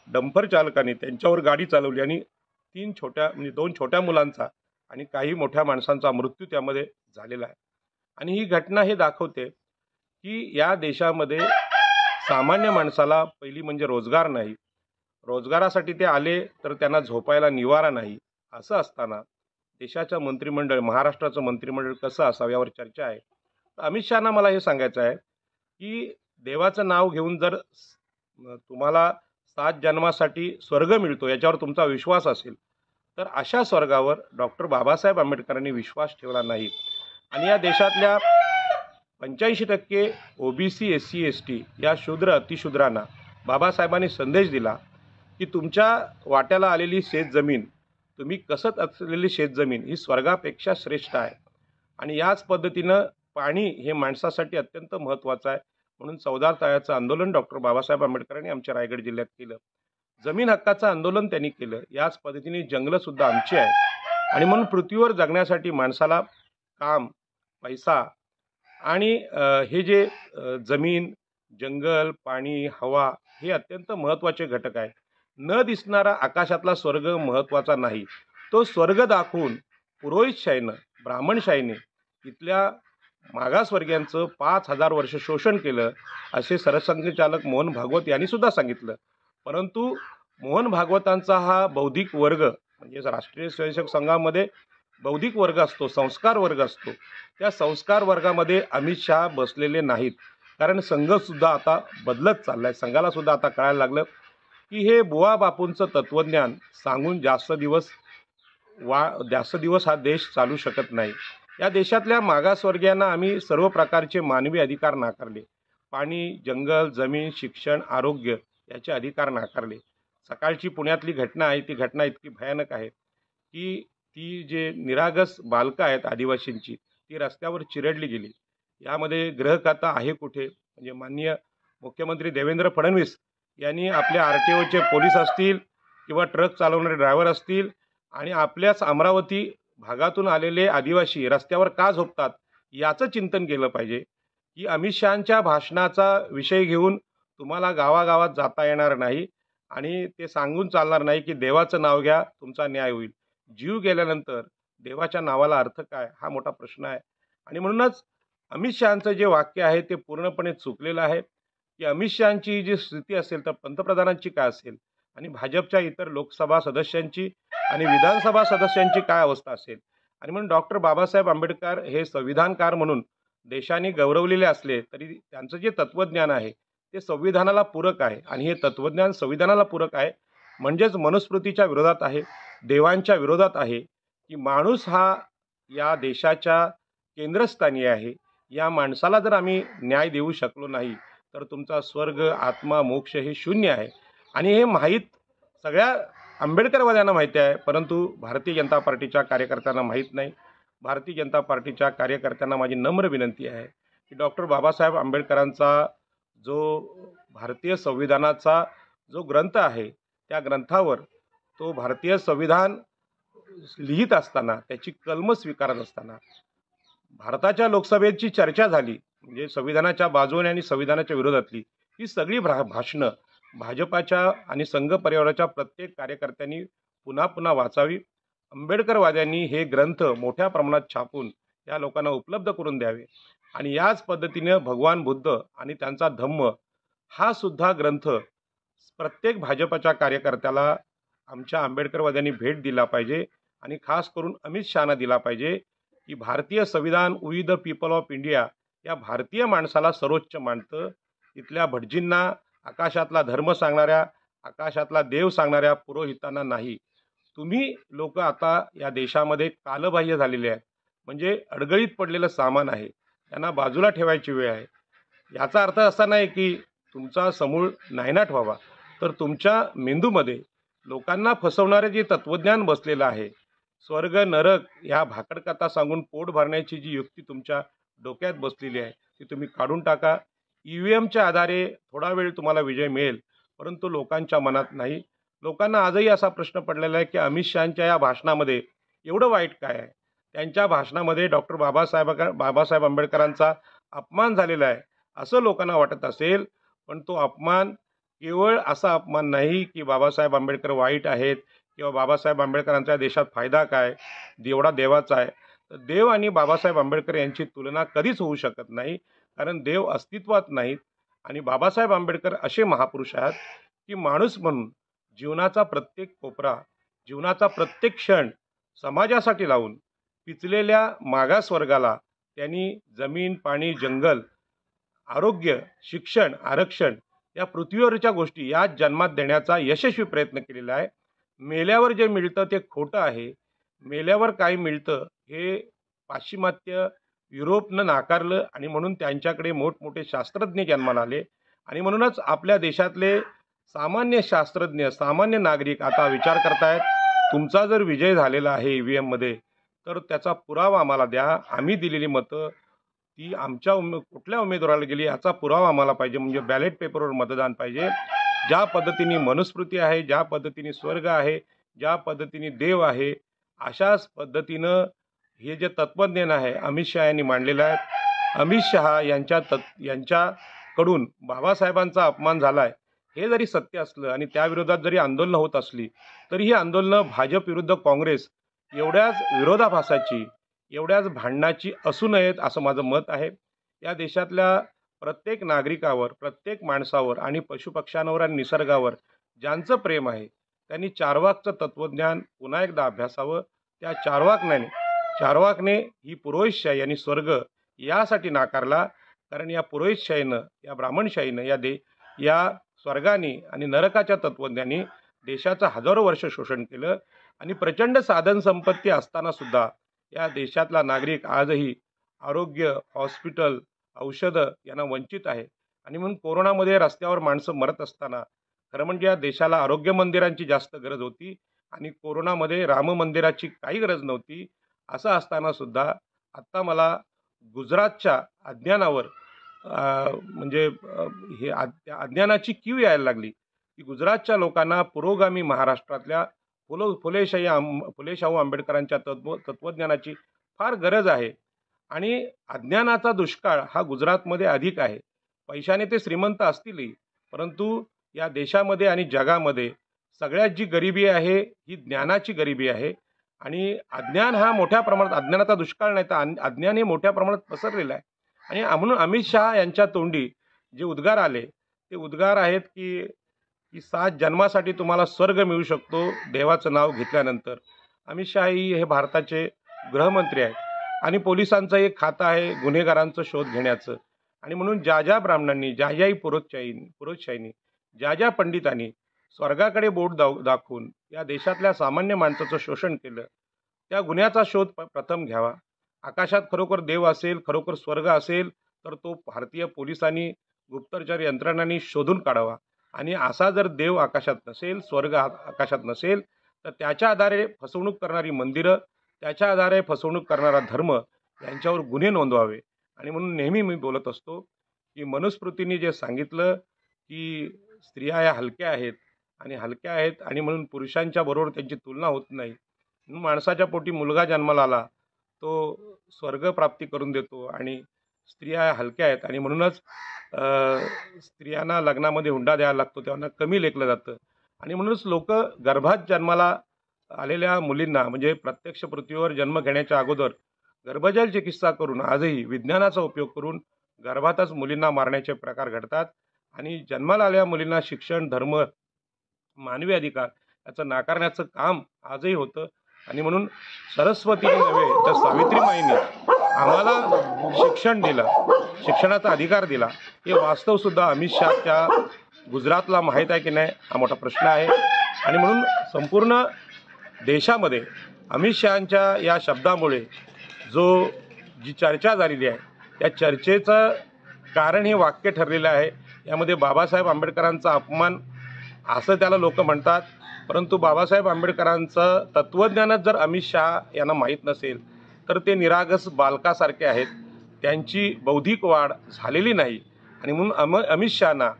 डंपर चालकाने त्यांच्यावर गाडी चालवली आणि 2 छोट्या मुलांचा आणि काही मोठ्या माणसांचा मृत्यू त्यामध्ये झालेला आहे. आणि ही घटना हे दाखवते की या देशामध्ये सामान्य माणसाला पहिली म्हणजे रोजगार नाही, रोजगारासाठी ते आले तर त्यांना झोपायला निवारा नाही. असं असताना देशाचं मंत्रिमंडळ, महाराष्ट्राचं मंत्रिमंडळ कसं असावं यावर चर्चा आहे. तर अमित शहांना मला हे सांगायचं आहे की देवाचं नाव घेऊन जर तुम्हाला 7 जन्मासाठी स्वर्ग मिळतो याच्यावर तुमचा विश्वास असेल तर अशा स्वर्गावर डॉक्टर बाबासाहेब आंबेडकरांनी विश्वास ठेवला नाही. आणि या देशातल्या 85% OBC, SC, ST या शूद्र अतिशूद्रांना बाबासाहेबांनी संदेश दिला की तुमच्या वाट्याला आलेली शेतजमीन, तुम्ही कसत असलेली शेतजमीन ही स्वर्गापेक्षा श्रेष्ठ आहे. आणि याच पद्धतीनं पाणी हे माणसासाठी अत्यंत महत्त्वाचं आहे. म्हणून 14 तळ्याचं आंदोलन डॉक्टर बाबासाहेब आंबेडकरांनी आमच्या रायगड जिल्ह्यात केलं. जमीन हक्काचं आंदोलन त्यांनी केलं. याच पद्धतीने जंगलंसुद्धा आमची आहे. आणि म्हणून पृथ्वीवर जगण्यासाठी माणसाला काम, पैसा आणि हे जे जमीन, जंगल, पाणी, हवा हे अत्यंत महत्त्वाचे घटक आहे. न दिसणारा आकाशातला स्वर्ग महत्त्वाचा नाही. तो स्वर्ग दाखवून पुरोहितशाहीनं, ब्राह्मणशाहीने इथल्या मागासवर्गीयांचं 5000 वर्ष शोषण केलं असे सरसंघचालक मोहन भागवत यांनी सुद्धा सांगितलं. परंतु मोहन भागवतांचा हा बौद्धिक वर्ग म्हणजे राष्ट्रीय स्वयंसेवक संघामध्ये बौद्धिक वर्ग असतो, संस्कार वर्ग असतो. त्या संस्कार वर्गामध्ये अमित शहा बसलेले नाहीत. कारण संघसुद्धा आता बदलत चालला आहे. संघाला सुद्धा आता कळायला लागलं की हे बुवा बापूंचं तत्त्वज्ञान सांगून जास्त दिवस हा देश चालू शकत नाही. या देशातल्या मागासवर्गीयांना आम्ही सर्व प्रकारचे मानवी अधिकार नाकारले. पाणी, जंगल, जमीन, शिक्षण, आरोग्य याचे अधिकार नाकारले. सकाळची पुण्यातली घटना आहे, ती घटना इतकी भयानक आहे की ती जे निरागस बालकं आहेत आदिवासींची, ती रस्त्यावर चिरडली गेली. यामध्ये गृहखातं आहे कुठे? म्हणजे माननीय मुख्यमंत्री देवेंद्र फडणवीस यांनी आपल्या आर-टी-ओचे पोलीस असतील किंवा ट्रक चालवणारे ड्रायव्हर असतील आणि आपल्याच अमरावती भागातून आलेले आदिवासी रस्त्यावर का झोपतात याचं चिंतन केलं पाहिजे. की अमित शहांच्या भाषणाचा विषय घेऊन तुम्हाला गावागावात जाता येणार नाही आणि ते सांगून चालणार नाही की देवाचं नाव घ्या, तुमचा न्याय होईल. जीव गेल्यानंतर देवाच्या नावाला अर्थ काय, हा मोठा प्रश्न आहे. आणि म्हणूनच अमित शहांचं जे वाक्य आहे ते पूर्णपणे चुकलेलं आहे. की अमित शहांची जी स्थिती असेल तर पंतप्रधानांची काय असेल आणि भाजपच्या इतर लोकसभा सदस्यांची आणि विधानसभा सदस्यांची काय अवस्था असेल. आणि म्हणून डॉक्टर बाबासाहेब आंबेडकर हे संविधानकार म्हणून देशाने गौरवलेले असले तरी त्यांचं जे तत्त्वज्ञान आहे ते संविधानाला पूरक आहे आणि हे तत्त्वज्ञान संविधानाला पूरक आहे म्हणजेच मनुस्मृतीच्या विरोधात आहे, देवांच्या विरोधात आहे. की माणूस हा या देशाच्या केंद्रस्थानी आहे. या माणसाला जर आम्ही न्याय देऊ शकलो नाही तर तुमचा स्वर्ग, आत्मा, मोक्ष हे शून्य आहे. आणि हे माहीत सगळ्या आंबेडकरवाद्यांना माहिती आहे, परंतु भारतीय जनता पार्टीच्या कार्यकर्त्यांना माहीत नाही. भारतीय जनता पार्टीच्या कार्यकर्त्यांना माझी नम्र विनंती आहे की डॉक्टर बाबासाहेब आंबेडकरांचा जो भारतीय संविधानाचा जो ग्रंथ आहे त्या ग्रंथावर तो भारतीय संविधान लिहित असताना त्याची कलमं स्वीकारत असताना भारताच्या लोकसभेची चर्चा झाली म्हणजे संविधानाच्या बाजूने आणि संविधानाच्या विरोधातली ही सगळी भाषणं भाजपाच्या आणि संघ परिवाराच्या प्रत्येक कार्यकर्त्यांनी पुन्हा पुन्हा वाचावी. आंबेडकरवाद्यांनी हे ग्रंथ मोठ्या प्रमाणात छापून या लोकांना उपलब्ध करून द्यावे आणि याच पद्धतीने भगवान बुद्ध आणि त्यांचा धम्म हा सुद्धा ग्रंथ प्रत्येक भाजपच्या कार्यकर्त्याला आमच्या आंबेडकरवाद्यांनी भेट दिला पाहिजे आणि खास करून अमित शहाना दिला पाहिजे की भारतीय संविधान we the people of India या भारतीय माणसाला सर्वोच्च मानतं. इथल्या भटजींना, आकाशातला धर्म सांगणाऱ्या, आकाशातला देव सांगणाऱ्या पुरोहितांना नाही. तुम्ही लोक आता या देशामध्ये कालबाह्य झालेले आहेत म्हणजे अडगळीत पडलेलं सामान आहे, त्यांना बाजूला ठेवायची वेळ आहे. याचा अर्थ असा नाही की तुमचा समूळ नायनाट व्हावा, तर तुमच्या मेंदूमध्ये लोकांना फसवणारे जे तत्त्वज्ञान बसलेलं आहे, स्वर्ग नरक ह्या भाकडकथा सांगून पोट भरण्याची जी युक्ती तुमच्या डोक्यात बसलेली आहे ती तुम्ही काढून टाका. EVMच्या आधारे थोडा वेळ तुम्हाला विजय मिळेल, परंतु लोकांच्या मनात नाही. लोकांना आजही असा प्रश्न पडलेला आहे की अमित शहांच्या या भाषणामध्ये एवढं वाईट काय आहे. त्यांच्या भाषणामध्ये डॉक्टर बाबासाहेब आंबेडकरांचा अपमान झालेला आहे असं लोकांना वाटत असेल, पण तो अपमान केवळ असा अपमान नाही की बाबासाहेब आंबेडकर वाईट आहेत किंवा बाबासाहेब आंबेडकरांचा देशात फायदा काय, एवढा देवाचा आहे. तर देव आणि बाबासाहेब आंबेडकर यांची तुलना कधीच होऊ शकत नाही, कारण देव अस्तित्वात नाहीत आणि बाबासाहेब आंबेडकर असे महापुरुष आहेत की माणूस म्हणून जीवनाचा प्रत्येक कोपरा, जीवनाचा प्रत्येक क्षण समाजासाठी लावून पिचलेल्या मागासवर्गाला त्यांनी जमीन, पाणी, जंगल, आरोग्य, शिक्षण, आरक्षण या पृथ्वीवरच्या गोष्टी याच जन्मात देण्याचा यशस्वी प्रयत्न केलेला आहे. मेल्यावर जे मिळतं ते खोटं आहे. मेल्यावर काय मिळतं हे पाश्चिमात्य युरोपनं नाकारलं आणि म्हणून त्यांच्याकडे मोठमोठे शास्त्रज्ञ जन्माला आले आणि म्हणूनच आपल्या देशातले सामान्य शास्त्रज्ञ, सामान्य नागरिक आता विचार करतायत, तुमचा जर विजय झालेला आहे EVMमध्ये तर त्याचा पुरावा आम्हाला द्या. आम्ही दिलेली मतं ती आमच्या कुठल्या उमेदवाराला गेली याचा पुरावा आम्हाला पाहिजे. म्हणजे बॅलेट पेपरवर मतदान पाहिजे. ज्या पद्धतीने मनुस्मृती आहे, ज्या पद्धतीने स्वर्ग आहे, ज्या पद्धतीने देव आहे, अशाच पद्धतीनं हे जे तत्त्वज्ञान आहे अमित शहा यांनी मांडलेलं आहे. अमित शहा यांच्याकडून बाबासाहेबांचा अपमान झाला आहे हे जरी सत्य असलं आणि त्याविरोधात जरी आंदोलनं होत असली तरी ही आंदोलनं भाजप विरुद्ध काँग्रेस एवढ्याच विरोधाभासाची, एवढ्याच भांडणाची असू नयेत असं माझं मत आहे. या देशातल्या प्रत्येक नागरिकावर, प्रत्येक माणसावर आणि पशुपक्ष्यांवर आणि निसर्गावर ज्यांचं प्रेम आहे त्यांनी चारवाकचं तत्त्वज्ञान पुन्हा एकदा अभ्यासावं. त्या चारवाकने ही पुरोहितशाही आणि स्वर्ग यासाठी नाकारला, कारण या पुरोहितशाहीनं, या ब्राह्मणशाहीनं या स्वर्गाने आणि नरकाच्या तत्त्वज्ञानी देशाचं हजारो वर्ष शोषण केलं आणि प्रचंड साधन संपत्ती असताना सुद्धा या देशातला नागरिक आजही आरोग्य, हॉस्पिटल, औषधं यांना वंचित आहे. आणि म्हणून कोरोनामध्ये रस्त्यावर माणसं मरत असताना खरं म्हणजे या देशाला आरोग्य मंदिरांची जास्त गरज होती आणि कोरोनामध्ये राम मंदिराची काही गरज नव्हती. असं असताना सुद्धा आत्ता मला गुजरातच्या अज्ञानावर म्हणजे हे त्या अज्ञानाची कीव यायला लागली, की गुजरातच्या लोकांना पुरोगामी महाराष्ट्रातल्या फुले शाहू आंबेडकरांच्या तत्वज्ञानाची फार गरज आहे. आणि अज्ञानाचा दुष्काळ हा गुजरातमध्ये अधिक आहे. पैशाने ते श्रीमंत असतीलही, परंतु या देशामध्ये आणि जगामध्ये सगळ्यात जी गरिबी आहे ही ज्ञानाची गरिबी आहे. आणि अज्ञान हा मोठ्या प्रमाणात, अज्ञानाचा दुष्काळ नाही तर अज्ञान हे मोठ्या प्रमाणात पसरलेलं आहे. आणि म्हणून अमित शहा यांच्या तोंडी जे उद्गार आले ते उद्गार आहेत की की 7 जन्मासाठी तुम्हाला स्वर्ग मिळू शकतो देवाचं नाव घेतल्यानंतर. अमित शहा हे भारताचे गृहमंत्री आहेत आणि पोलिसांचं एक खातं आहे गुन्हेगारांचा शोध घेण्याचं. आणि म्हणून ज्या ज्या ब्राह्मणांनी, ज्या ज्याही पुरोहितशाहींनी, ज्या ज्या पंडितांनी स्वर्गाकडे बोट दाखवून या देशातल्या सामान्य माणसाचं शोषण केलं, त्या गुन्ह्याचा शोध प्रथम घ्यावा. आकाशात खरोखर देव असेल, खरोखर स्वर्ग असेल, तर तो भारतीय पोलिसांनी, गुप्तचर यंत्रणांनी शोधून काढावा. आणि असा जर देव आकाशात नसेल, स्वर्ग आकाशात नसेल, तर त्याच्या आधारे फसवणूक करणारी मंदिरं, त्याच्या आधारे फसवणूक करणारा धर्म यांच्यावर गुन्हे नोंदवावे. आणि म्हणून नेहमी मी बोलत असतो की मनुस्मृतीने जे सांगितलं की स्त्रिया या हलक्या आहेत आणि म्हणून पुरुषांच्या बरोबर त्यांची तुलना होत नाही. माणसाच्या पोटी मुलगा जन्माला आला तो स्वर्ग प्राप्ती करून देतो आणि स्त्रिया हलक्या आहेत आणि म्हणूनच स्त्रियांना लग्नामध्ये हुंडा द्यायला लागतो, त्यांना कमी लेखलं जातं. आणि म्हणूनच लोक गर्भात जन्माला आलेल्या मुलींना म्हणजे प्रत्यक्ष पृथ्वीवर जन्म घेण्याच्या अगोदर गर्भजल चिकित्सा करून आजही विज्ञानाचा उपयोग करून गर्भातच मुलींना मारण्याचे प्रकार घडतात. आणि जन्माला आलेल्या मुलींना शिक्षण, धर्म, मानवी अधिकार याचं नाकारण्याचं काम आजही होतं. आणि म्हणून सरस्वतीने नव्हे तर सावित्रीमाईंनी आम्हाला शिक्षण दिलं, शिक्षणाचा अधिकार दिला. हे वास्तवसुद्धा अमित शहाच्या गुजरातला माहीत आहे की नाही हा मोठा प्रश्न आहे. आणि म्हणून संपूर्ण देशामध्ये अमित शहांच्या या शब्दामुळे जी चर्चा झालेली आहे त्या चर्चेचं कारण हे वाक्य ठरलेलं आहे. यामध्ये बाबासाहेब आंबेडकरांचा अपमान असं त्याला लोक म्हणतात, परंतु बाबासाहेब आंबेडकरांचं तत्त्वज्ञानच जर अमित शहा यांना माहीत नसेल तर ते निरागस बालकासारखे आहेत, त्यांची बौद्धिक वाढ झालेली नाही. आणि म्हणून अमित शहाना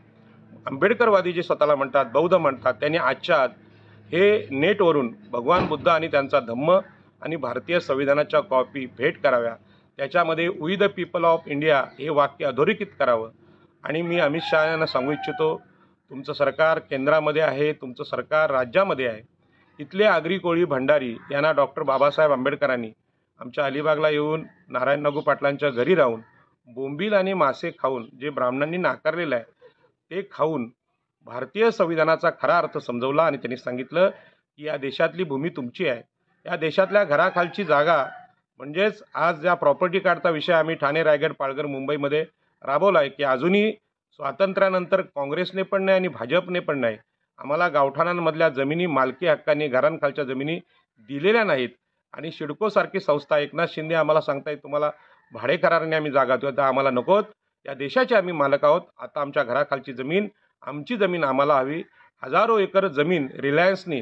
आंबेडकरवादी जे स्वतःला म्हणतात, बौद्ध म्हणतात, त्यांनी आजच्या आज हे नेटवरून भगवान बुद्ध आणि त्यांचा धम्म आणि भारतीय संविधानाच्या कॉपी भेट कराव्या. त्याच्यामध्ये we the people of India हे वाक्य अधोरेखित करावं. आणि मी अमित शहा यांना सांगू इच्छितो, तुमचं सरकार केंद्रामध्ये आहे, तुमचं सरकार राज्यामध्ये आहे. इथले आगरी कोळी भंडारी यांना डॉक्टर बाबासाहेब आंबेडकरांनी आमच्या अलिबागला येऊन नारायण नागू पाटलांच्या घरी राहून बोंबील आणि मासे खाऊन जे ब्राह्मणांनी नाकारलेलं आहे ते खाऊन भारतीय संविधानाचा खरा अर्थ समजवला. आणि त्यांनी सांगितलं की या देशातली भूमी तुमची आहे, या देशातल्या घराखालची जागा म्हणजेच आज ज्या प्रॉपर्टी कार्डचा विषय आम्ही ठाणे, रायगड, पालघर, मुंबईमध्ये राबवला आहे की अजूनही स्वातंत्र्यानंतर काँग्रेसने पण नाही आणि भाजपने पण नाही आम्हाला गावठाणांमधल्या जमिनी मालकी हक्कांनी घरांखालच्या जमिनी दिलेल्या नाहीत. आणि सिडकोसारखी संस्था एकनाथ शिंदे आम्हाला सांगतायत तुम्हाला भाडे कराराने आम्ही जागा देऊ, तर आम्हाला नकोत, या देशाचे आम्ही मालक आहोत. आता आमच्या घराखालची जमीन, आमची जमीन आम्हाला हवी. हजारो एकर जमीन रिलायन्सनी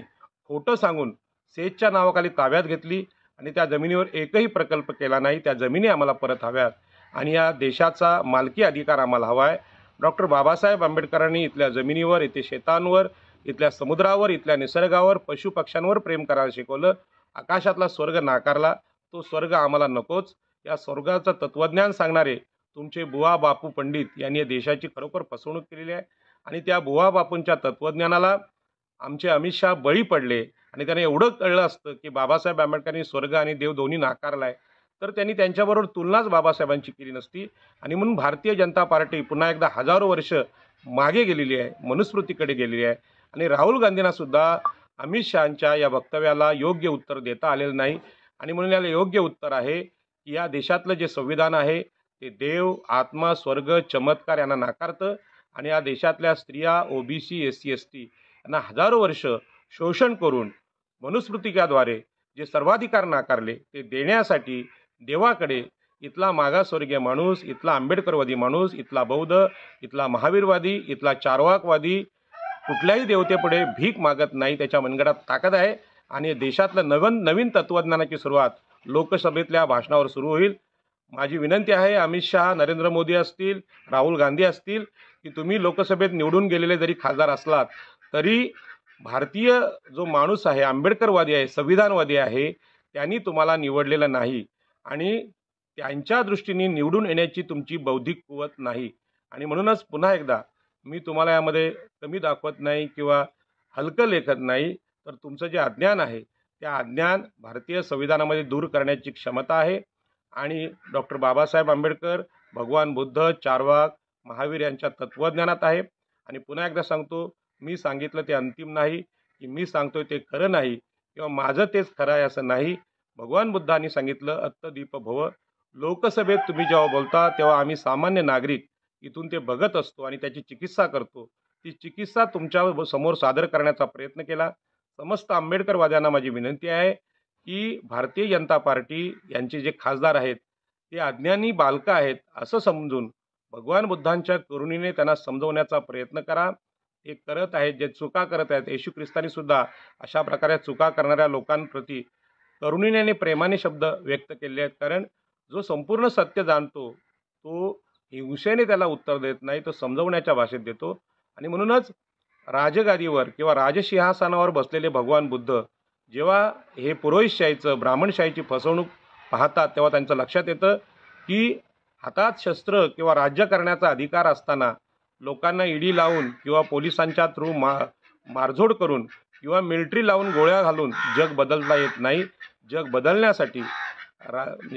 खोटं सांगून सेजच्या नावाखाली ताब्यात घेतली आणि त्या जमिनीवर एकही प्रकल्प केला नाही. त्या जमिनी आम्हाला परत हव्यात आणि या देशाचा मालकी अधिकार आम्हाला हवा आहे. डॉक्टर बाबासाहेब आंबेडकरांनी इथल्या जमिनीवर, इथे शेतांवर, इथल्या समुद्रावर, इथल्या निसर्गावर, पशुपक्ष्यांवर प्रेम करायला शिकवलं. आकाशातला स्वर्ग नाकारला, तो स्वर्ग आम्हाला नकोच. या स्वर्गाचं तत्त्वज्ञान सांगणारे तुमचे बुवा बापू पंडित यांनी देशाची खरोखर फसवणूक केलेली आहे. आणि त्या बुवा बापूंच्या तत्त्वज्ञानाला आमचे अमित शहा बळी पडले. आणि त्यांना एवढं कळलं असतं की बाबासाहेब आंबेडकरांनी स्वर्ग आणि देव दोन्ही नाकारला आहे, तर त्यांनी त्यांच्याबरोबर तुलनाच बाबासाहेबांची केली नसती. आणि म्हणून भारतीय जनता पार्टी पुन्हा एकदा हजारो वर्ष मागे गेलेली आहे, मनुस्मृतीकडे गेलेली आहे. आणि राहुल गांधींना सुद्धा अमित शहांच्या या वक्तव्याला योग्य उत्तर देता आलेलं नाही. आणि म्हणून याला योग्य उत्तर आहे की या देशातलं जे संविधान आहे ते देव, आत्मा, स्वर्ग, चमत्कार यांना नाकारतं. आणि या देशातल्या स्त्रिया, ओबीसी, SC ST यांना हजारो वर्ष शोषण करून मनुस्मृतिकाद्वारे जे सर्वाधिकार नाकारले ते देण्यासाठी देवाकडे इथला मागासवर्गीय माणूस, इथला आंबेडकरवादी माणूस, इथला बौद्ध, इथला महावीरवादी, इथला चार्वाकवादी कुठल्याही देवतेपुढे भीक मागत नाही. त्याच्या मनगटात ताकद आहे आणि देशातलं नवीन तत्त्वज्ञानाची सुरुवात लोकसभेतल्या भाषणावर सुरू होईल. माझी विनंती आहे, अमित शहा, नरेंद्र मोदी असतील, राहुल गांधी असतील, की तुम्ही लोकसभेत निवडून गेलेले जरी खासदार असलात तरी भारतीय जो माणूस आहे, आंबेडकरवादी आहे, संविधानवादी आहे, त्यांनी तुम्हाला निवडलेलं नाही आणि त्यांच्या दृष्टीने निवडून येण्याची तुमची बौद्धिक कुवत नाही. आणि म्हणूनच पुन्हा एकदा मी तुम्हाला यामध्ये कमी दाखवत नाही किंवा हलकं लेखत नाही, तर तुमचं जे अज्ञान आहे त्या अज्ञान भारतीय संविधानामध्ये दूर करण्याची क्षमता आहे. आणि डॉक्टर बाबासाहेब आंबेडकर, भगवान बुद्ध, चार्वाक, महावीर यांच्या तत्त्वज्ञानात आहे. आणि पुन्हा एकदा सांगतो, मी सांगितलं ते अंतिम नाही, की मी सांगतोय ते खरं नाही किंवा माझं तेच खरं आहे असं नाही. भगवान बुद्धांनी सांगितलं अत्तदीप भव. लोकसभेत तुम्ही जेव्हा बोलता तेव्हा आम्ही सामान्य नागरिक इथून ते बघत असतो आणि त्याची चिकित्सा करतो. ती चिकित्सा तुमच्या समोर सादर करण्याचा प्रयत्न केला. समस्त आंबेडकरवाद्यांना माझी विनंती आहे की भारतीय जनता पार्टी यांचे जे खासदार आहेत ते अज्ञानी बालकं आहेत असं समजून भगवान बुद्धांच्या करुणीने त्यांना समजवण्याचा प्रयत्न करा. ते करत आहेत, जे चुका करत आहेत. येशू ख्रिस्तानी सुद्धा अशा प्रकारे चुका करणाऱ्या लोकांप्रती करुणीने आणि प्रेमाने शब्द व्यक्त केले आहेत. कारण जो संपूर्ण सत्य जाणतो तो हिंसेने त्याला उत्तर देत नाही, तो समजवण्याच्या भाषेत देतो. आणि म्हणूनच राजगादीवर किंवा राजसिंहासनावर बसलेले भगवान बुद्ध जेव्हा हे पुरोहितशाहीचं, ब्राह्मणशाहीची फसवणूक पाहतात तेव्हा त्यांचं लक्षात येतं की हातात शस्त्र किंवा राज्य करण्याचा अधिकार असताना लोकांना ईडी लावून किंवा पोलिसांच्या थ्रू मारझोड करून किंवा मिलिटरी लावून गोळ्या घालून जग बदलता येत नाही. जग बदलण्यासाठी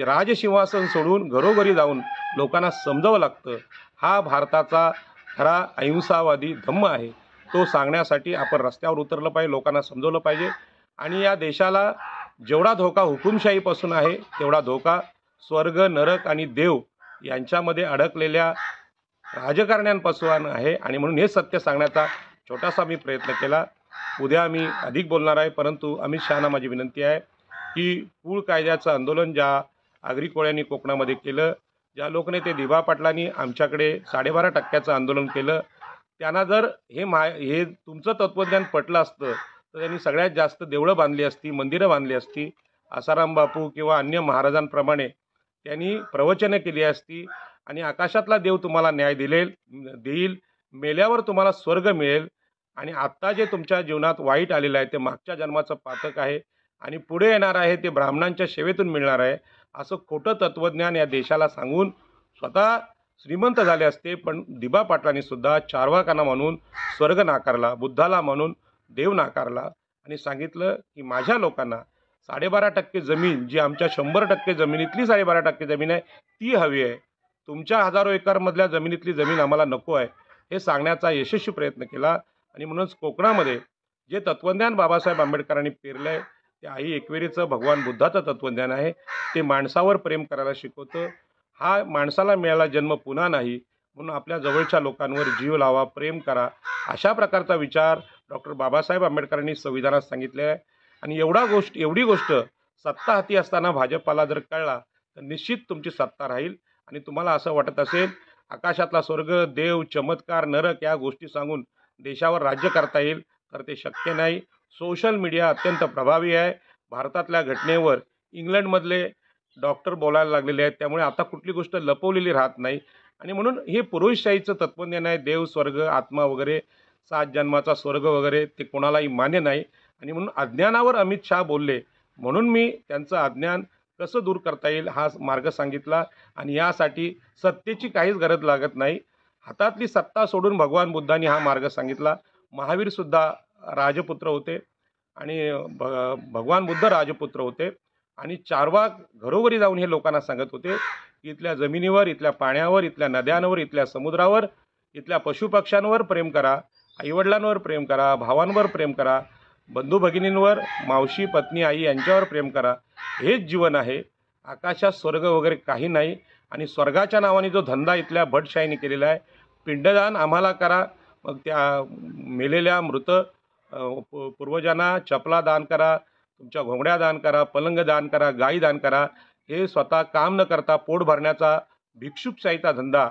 राजसिंहासन सोडून घरोघरी जाऊन लोकांना समजावं लागतं. हा भारताचा खरा अहिंसावादी धम्म आहे. तो सांगण्यासाठी आपण रस्त्यावर उतरलं पाहिजे, लोकांना समजवलं पाहिजे. आणि या देशाला जेवढा धोका हुकुमशाहीपासून आहे तेवढा धोका स्वर्ग, नरक आणि देव यांच्यामध्ये अडकलेल्या राजकारण्यांपासून आहे. आणि म्हणून हे सत्य सांगण्याचा छोटासा मी प्रयत्न केला. उद्या मी अधिक बोलणार आहे, परंतु अमित शहाना माझी विनंती आहे की कुळ कायद्याचं आंदोलन ज्या आगरी कोळ्यांनी कोकणामध्ये केलं, ज्या लोकनेते दिबा पाटलांनी आमच्याकडे 12.5% आंदोलन केलं, त्यांना जर हे तुमचं तत्त्वज्ञान पटलं असतं तर त्यांनी सगळ्यात जास्त देवळं बांधली असती, मंदिरं बांधली असती. आसाराम बापू किंवा अन्य महाराजांप्रमाणे त्यांनी प्रवचनं केली असती आणि आकाशातला देव तुम्हाला न्याय देईल. मेल्यावर तुम्हाला स्वर्ग मिळेल. आणि आत्ता जे तुमच्या जीवनात वाईट आलेलं आहे ते मागच्या जन्माचं पातक आहे आणि पुढे येणार आहे ते ब्राह्मणांच्या सेवेतून मिळणार आहे असं खोटं तत्त्वज्ञान या देशाला सांगून स्वतः श्रीमंत झाले असते. पण दिबा पाटलांनी सुद्धा चार्वाकांना म्हणून स्वर्ग नाकारला, बुद्धाला म्हणून देव नाकारला आणि सांगितलं की माझ्या लोकांना 12.5% जमीन, जी आमच्या 100% जमिनीतली 12.5% जमीन आहे ती हवी आहे. तुमच्या हजारो एकरमधल्या जमिनीतली जमीन आम्हाला नको आहे, हे सांगण्याचा यशस्वी प्रयत्न केला. आणि म्हणूनच कोकणामध्ये जे तत्त्वज्ञान बाबासाहेब आंबेडकरांनी पेरलं आहे ते आई एकविरीचं, भगवान बुद्धाचं तत्त्वज्ञान आहे. ते माणसावर प्रेम करायला शिकवतं. हा माणसाला मिळाला जन्म पुन्हा नाही, म्हणून आपल्या जवळच्या लोकांवर जीव लावा, प्रेम करा, अशा प्रकारचा विचार डॉक्टर बाबासाहेब आंबेडकरांनी संविधानात सांगितले आहे. आणि एवढी गोष्ट सत्ता हाती असताना भाजपाला जर कळला तर निश्चित तुमची सत्ता राहील. आणि तुम्हाला असं वाटत असेल आकाशातला स्वर्ग, देव, चमत्कार, नरक या गोष्टी सांगून देशावर राज्य करता येईल तर ते शक्य नाही. सोशल मीडिया अत्यंत प्रभावी आहे. भारतातल्या घटनेवर इंग्लंडमधले डॉक्टर बोलायला लागलेले आहेत, त्यामुळे आता कुठली गोष्ट लपवलेली राहत नाही. आणि म्हणून हे पुरुषशाहीचं तत्त्वज्ञान आहे, देव, स्वर्ग, आत्मा वगैरे, 7 जन्माचा स्वर्ग वगैरे ते कोणालाही मान्य नाही. आणि म्हणून अज्ञानावर अमित शहा बोलले, म्हणून मी त्यांचं अज्ञान कसं दूर करता येईल हा मार्ग सांगितला. आणि यासाठी सत्तेची काहीच गरज लागत नाही. हातातली सत्ता सोडून भगवान बुद्धांनी हा मार्ग सांगितला. महावीरसुद्धा राजपुत्र होते आणि भगवान बुद्ध राजपुत्र होते. आणि चार्वाक घरोघरी जाऊन हे लोकांना सांगत होते की इथल्या जमिनीवर, इथल्या पाण्यावर, इथल्या नद्यांवर, इथल्या समुद्रावर, इथल्या पशुपक्ष्यांवर प्रेम करा, आईवडिलांवर प्रेम करा, भावांवर प्रेम करा, बंधू भगिनींवर, मावशी, पत्नी, आई यांच्यावर प्रेम करा. हेच जीवन आहे. आकाशात स्वर्ग वगैरे काही नाही. आणि स्वर्गाच्या नावाने जो धंदा इथल्या भटशाहीने केलेला आहे, पिंडदान आम्हाला करा, मग त्या मेलेल्या मृत पूर्वजांना चपला दान करा, तुमच्या घोंगड्या दान करा, पलंग दान करा, गाई दान करा. हे स्वतः काम न करता पोट भरण्याचा भिक्षुकशाहीचा धंदा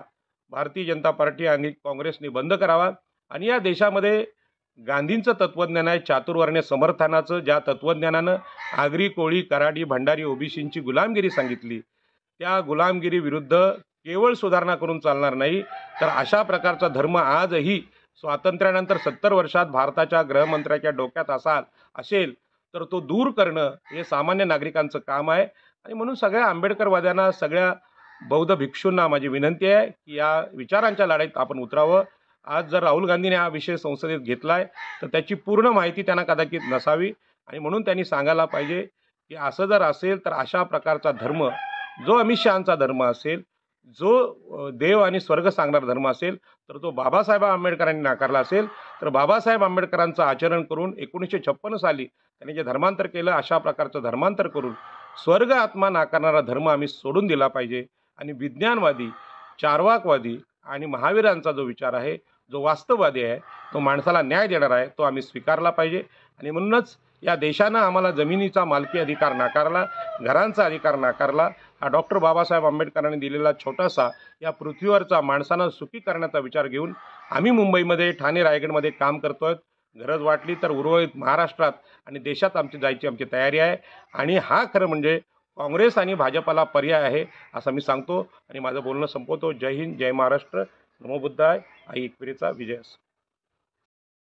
भारतीय जनता पार्टी आणि काँग्रेसने बंद करावा. आणि या देशामध्ये गांधींचं तत्त्वज्ञान आहे चातुर्वर्ण्य समर्थनाचं, ज्या तत्त्वज्ञानानं आगरी, कोळी, कराडी, भंडारी, ओबीसींची गुलामगिरी सांगितली, त्या गुलामगिरी विरुद्ध केवळ सुधारणा करून चालणार नाही, तर अशा प्रकारचा धर्म आजही स्वातंत्र्यानंतर 70 वर्षात भारताच्या गृहमंत्र्याच्या डोक्यात असेल तर तो दूर करणं हे सामान्य नागरिकांचं काम आहे. आणि म्हणून सगळ्या आंबेडकरवाद्यांना, सगळ्या बौद्ध भिक्षूंना माझी विनंती आहे की या विचारांच्या लढाईत आपण उतरावं. आज जर राहुल गांधीने हा विषय संसदेत घेतलाय तर त्याची पूर्ण माहिती त्यांना कदाचित नसावी. आणि म्हणून त्यांनी सांगायला पाहिजे की असं जर असेल तर अशा प्रकारचा धर्म, जो अमित शहांचा धर्म असेल, जो देव आणि स्वर्ग सांगणारा धर्म असेल, तर तो बाबासाहेब आंबेडकरांनी नाकारला असेल, तर बाबासाहेब आंबेडकरांचं आचरण करून 1956 साली त्यांनी जे धर्मांतर केलं, अशा प्रकारचं धर्मांतर करून स्वर्ग आत्मा नाकारणारा धर्म आम्ही सोडून दिला पाहिजे. आणि विज्ञानवादी, चार्वाकवादी आणि महावीरांचा जो विचार आहे, जो वास्तववादी आहे, तो माणसाला न्याय देणारा आहे, तो आम्ही स्वीकारला पाहिजे. आणि म्हणूनच या देशानं आम्हाला जमिनीचा मालकी अधिकार नाकारला, घरांचा अधिकार नाकारला. हा डॉक्टर बाबासाहेब आंबेडकरांनी दिलेला छोटासा या पृथ्वीवरचा माणसांना सुखी करण्याचा विचार घेऊन आम्ही मुंबईमध्ये, ठाणे, रायगडमध्ये काम करतोय. गरज वाटली तर उर्वरित महाराष्ट्रात आणि देशात जायची आमची तयारी आहे. आणि हा खरं म्हणजे काँग्रेस आणि भाजपला पर्याय आहे असं मी सांगतो आणि माझं बोलणं संपवतो. जय हिंद, जय महाराष्ट्र. नमो बुद्धाय. आई एकविरेचा विजय असो.